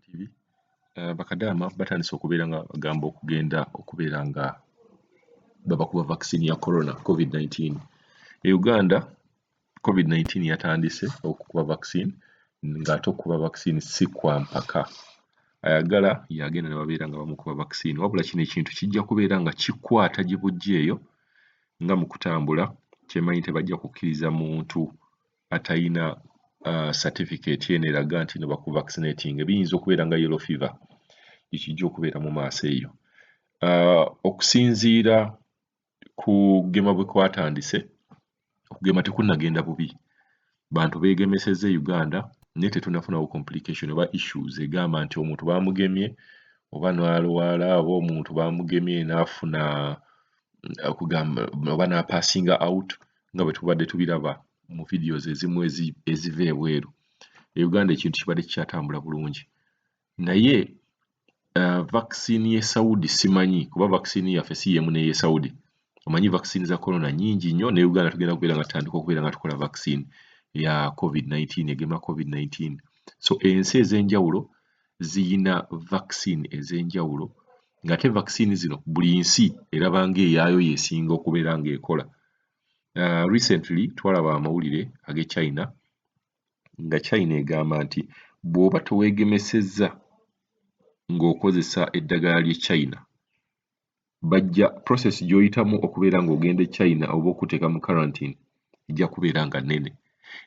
TV bakadaama batandise okubeera nga bagamba okugenda okubeera nga babakuba vaccine ya corona COVID-19. E Uganda COVID-19 yatandise okukuba vaccine ng'ate okukuba vaccine si kwa mpaka. Ayagala yagenda ne babeera nga bamukuba vaccine, wabula kino ekintu kijja kubeera nga kikwata gye bujja eyo nga mu kutambula. Kyemanyi tebajja kukkiriza muntu atalina certificate yeno eraga nti no bakuvaccinating. Biyinza okubeera nga yellow fever ekijja okubeera mu maaso eyo. Okusinziira ku kugema bwe kwatandise, okugema tekunnagenda bubi. Bantu beegemesezza e Uganda naye tetunnafunawo complication oba issues egamba nti omuntu baamugemye oba n'alwala oba omuntu baamugemye n'afuna okugamba oba n'apassinga out nga bwe tubadde tubiraba mu videos ezimu eziva ebweru. E Uganda ekintu kibadde kikyatambula bulungi. Naye vaccine y'e Saudi simanyi kuba vaccine yaffe si y'emu n'ey'e Saudi. Omanyi vaccine za corona nnyingi nnyo ne Uganda tugenda kubeera nga tutandika okubeera nga tukola vaccine ya COVID-19 egema COVID-19. So ensi ez'enjawulo ziyina vaccine ez'enjawulo ng'ate vaccine zino buli nsi eraba ng'eyaayo y'esinga okubeera ng'ekola. Recently twalaba amawulire ag'e China nga China egamba nti bw'oba teweegemesezza ng'okozesa eddagala ly'e China bajja process gy'oyitamu okubeera ng'ogenda e China oba okuteeka mu quarantine ejja kubeera nga nnene.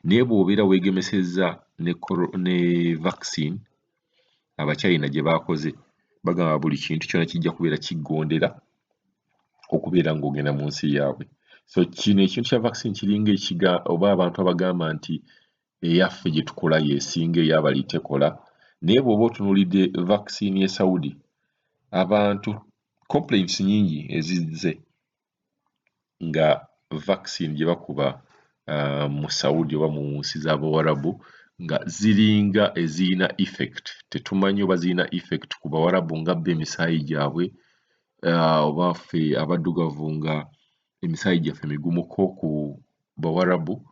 Naye bw'obeera weegemesezza ne vaccine Abachina gye baakoze bagamba buli kintu kyonna kijja kubeera kiggondera okubeera ng'ogenda mu nsi yaabwe. So kino ekintu kya vaccine kiringa oba abantu abagamba nti eyaffe gye tukola y'esinga ey'abali tekola. Naye bw'oba otunuulidde vaccine y'e Saudi, abantu complaints nnyingi ezizze nga vaccine gye bakuba mu Saudi oba mu nsi z'Abawarabu nga ziringa eziyina effect. Tetumanyi oba ziyina effect ku Bawarabu nga bo emisaayi gyabwe oba ffe abaddugavu nga emisaayi gyaffe migumuko ku Bawarabu,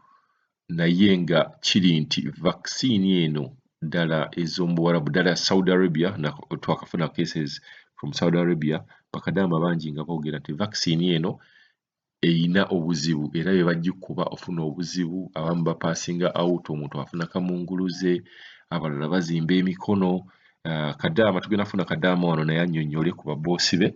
naye nga kiri nti vaccine eno ddala ez'omu Buwarabu, ddala Saudi Arabia twakafuna cases from Saudi Arabia, bakadaama bangi nga boogera nti vaccine eno eyina obuzibu era bwe bagikuba ofuna obuzibu, abamu bapassinga out, omuntu afuna kamunguluze, abalala bazimba emikono. Kadaama tugenda kufuna kadaama wano naye annyonnyole ku baboosi be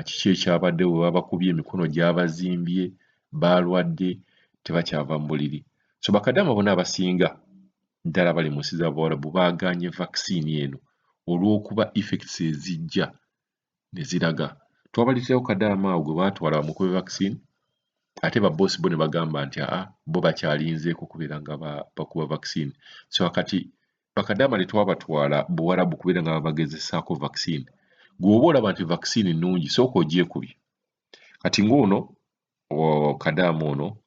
kiki ekyabadde bwe babakubye emikono gy'abazimbye, baalwadde, tebakyava mu buliri. So bakadaama bonna abasinga ddala bali mu nsi z'Abawarabu baagaanye vaccine eno olw'okuba effects ezijja ne ziraga. Twabaleeterawo kadaama awo gwe baatwala bamukube vaccine ate baboosi bo ne bagamba nti bo bakyalinzeeko kubeera nga bakuba vaccine. So kati bakadaama ne twabatwala Buwarabu kubeera nga babagezesaako vaccine. Gw'oba olaba nti vaccine nnungi sooka ogyekubye. Kati ng'ono kadaama ono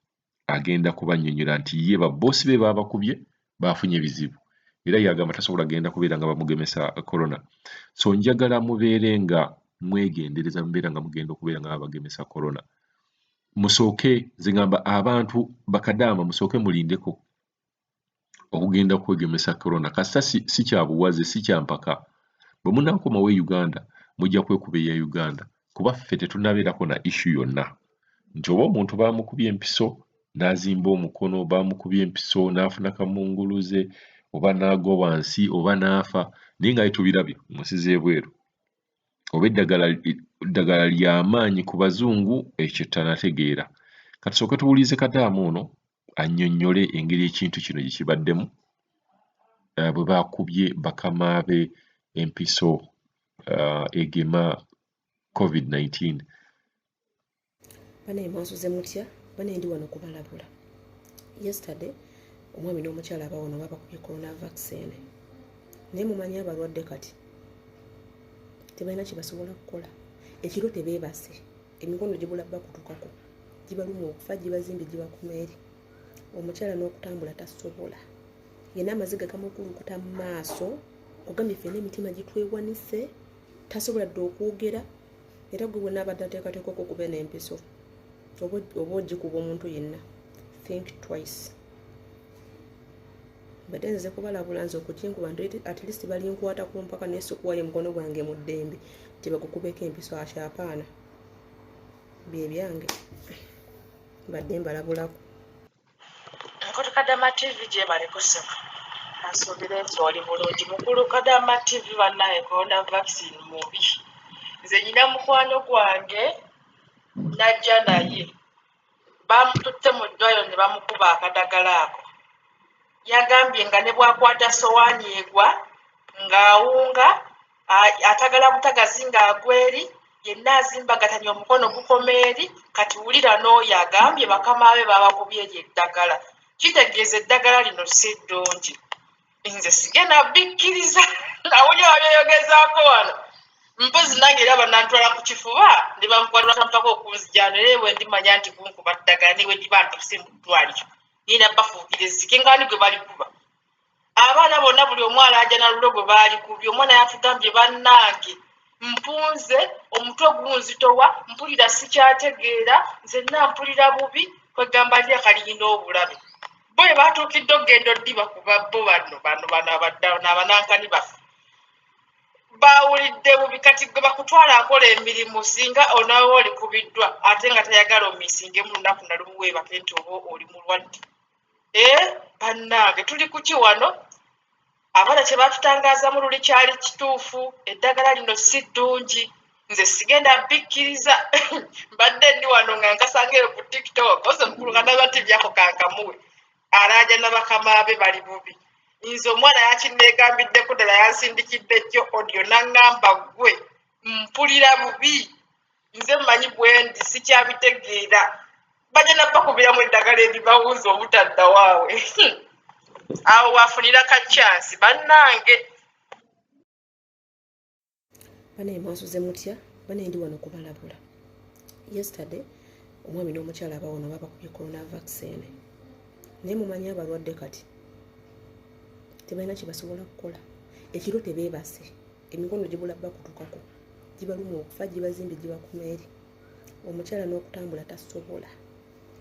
agenda kubannyonnyola nti ye baboosi be baabakubye baafunye ebizibu era yagamba tasobola genda kubeera nga bamugemesa corona. So njagala mubeere nga mwegendereza mubeera nga mugenda okubeera nga babagemesa corona. Musooke nze ngamba abantu bakadaama musooke mulindeko okugenda kwegemesa corona. Kasita si kya buwaze si kya mpaka. Bwe munnaakomawo e Uganda mujja kwekuba eya Uganda kuba ffe tetunnabeerako na issue yonna nti oba omuntu baamukubye empiso n'azimba omukono, baamukubye empiso n'afuna kamunguluze oba n'agwa wansi oba n'afa, naye nga tubirabye mu nsi z'ebweru. Oba eddagala ly'amaanyi ku bazungu ekyo tanategeera. Katusooke tuwulize kadaama ono annyonnyole engeri ekintu kino gye kibaddemu bwe baakubye bakama be empiso egema COVID-19. Banaye mwansuze mutya? Banaye ndi wano kubalabula. Yesterday omwami n'omukyala abawono babakubye corona vaccine. Naye mumanyi abalwadde kati tebalina kye basobola kukola. Ekiro tebeebase, emikono gibula bakutukako, gibaluma okufa, gibazimbye, gibakuma eri. Omukyala n'okutambula tasobola. Yenna amaziga gamukulukuta mu maaso, kugambye ffenna emitima gitwewanise, tasobola dde okwogera, era gwe wonna abadde ateekateeka okukuba n'empiso oba ogikuba omuntu yenna. Think twice. mbadde nzize kubalabula nze okukinkuba nti at least balinkwatako mpaka nesikuwayo mukono gwange mu ddembe tibagukubeko empiso ashapaana bye byange mbadde mbalabulako. Mukulu Kadama TV gyebaleko ssebo asuubira nti oli bulungi. Mukulu Kadama TV bannaye corona vaccine mubi. Nze nyina mukwano gwange najja naye bamututte mu ddwayo ne bamukuba akadagala ako. Yagambye nga ne bwakwata sowaani egwa ng'awunga atagala butagazi ng'agweri yenna azimbagatanya omukono gukoma eri kati wulira n'oyo agambye bakama be babakubye eryo eddagala. Kitegeeza eddagala lino si ddungi. Nze sigenda bikkiriza nawulira babyeyogezaako wano. Mpozi nange era banantwala ku kifuba ne bamukwata mpaka okunzijano era bwe ndimanya nti kunkuba ddagala ne bwe ndiba ntuse mu ddwaliro nina bafuukire zike ngani gwe balikuba. Abaana bonna buli omu alaaja na lulo gwe baalikubye. Omwana yatugambye bannange mpunze omutwe gunzitowa mpulira sikyategeera nzenna mpulira bubi kwegamba ndi akalinda obulabe. Bo bwe baatuukidde okugenda oddiba ku babbo bano abaddawo n'abanankani baffe baawulidde bubi kati gwe bakutwala akola emirimu singa onaawe olikubiddwa ate nga tayagala omiisinge mu lunaku na lumu weebake nti oba oli mulwadde. Bannange tuli ku ki wano? Abaana kye batutangaazamu luli kyali kituufu. Eddagala lino si ddungi. Nze sigenda bikkiriza. Mbadde ndi wano nga nkasangeyo ku TikTok ose Mukulu Kadama TV ako kankamuwe alaaja n'abakama be bali bubi. Nze omwana yakinneegambiddeko ddala yansindikidde jjo audio n'aŋŋamba ggwe mpulira bubi. Nze mmanyi bwe ndi sikyabitegeera. Bajja nabbakubiramu eddagala eribawuza obutadda waawe. Awo wafunira ka chance bannange. Banaye mwansuze mutya? Banaye ndi wano kubalabula. Yesterday omwami n'omukyala abawono babakubye corona vaccine. Naye mumanyi abalwadde kati tebalina kye basobola kukola. Ekiro tebeebase. Emikono gibula bakutukako. Gibaluma okufa gibazimbe gibakuma eri. Omukyala n'okutambula tasobola.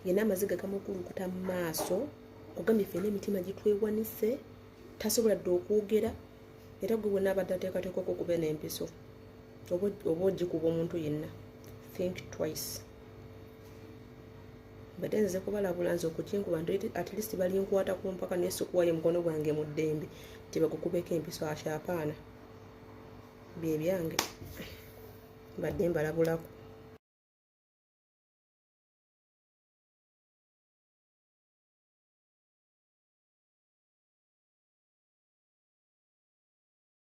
Yenna amaziga gamukulukuta mu maaso. Kugambye ffenna emitima gitwewanise. Tasobola dde okwogera. Era gwe bwonna abadde ateekateeka okukuba n'empiso. Oba ogikuba omuntu yenna. Think twice. Mbadde nzize kubalabula nze okukinkuba nti at least balinkwatako mpaka nesikuwayo mukono gwange mu ddembe tibagukubeko empiso ashapaana bye byange mbadde mbalabulako.